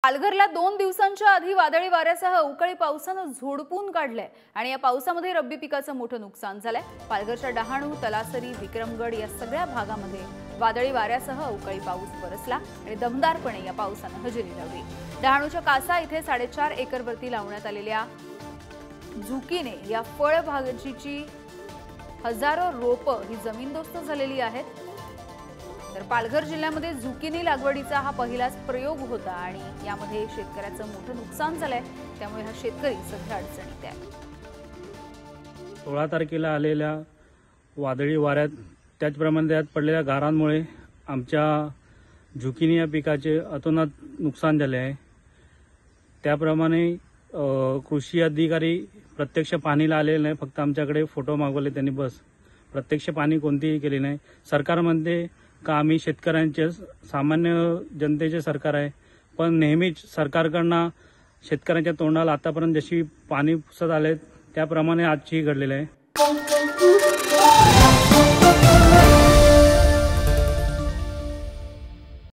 पालघरला 2 दिवसांच्या आधी वादळी वाऱ्यासह अवकाळी पावसानं झोडपून काढलंय आणि या पावसामध्ये रब्बी पिकाचं मोठं नुकसान झालंय। पालघरच्या डहाणू, तलासरी, विक्रमगड या सगळ्या भागामध्ये वादळी वाऱ्यासह अवकाळी पाऊस बरसला आणि दमदारपणे या पावसानं हजेरी लावली। डहाणूच्या कासा इथे 4.5 एकरवरती लावण्यात आलेल्या झुकीने या फळभाजीची हजारो रोपं ही जमीनदोस्त झालेली आहेत। तर पालघर जिल्ह्यामध्ये झुकिनी लागवडीचा हा पहिलाच प्रयोग होता आणि यामध्ये शेतकऱ्याचं मोठं नुकसान झालंय, त्यामुळे हा शेतकरी सध्या अडचणीत आहे। 16 तारखेला आलेल्या वादळी वाऱ्यात त्याचप्रमाणे त्यात पडलेल्या गारांमुळे आमच्या झुकिनी या पिकाचे अतोनात नुकसान झाले आहे। त्याप्रमाणे कृषी अधिकारी प्रत्यक्ष पाहणीला आलेले नाही, फक्त आमच्याकडे फोटो मागवले त्यांनी, बस प्रत्यक्ष पाहणी कोणतीही केली नाही। सरकारमध्ये का आम्ही शेतकऱ्यांचे सामान्य जनतेचे सरकार आहे, पण नेहमीच सरकारकडनं शेतकऱ्यांच्या तोंडाला आतापर्यंत जशी पाणी पुसत आले त्याप्रमाणे आजही घडलेलं आहे।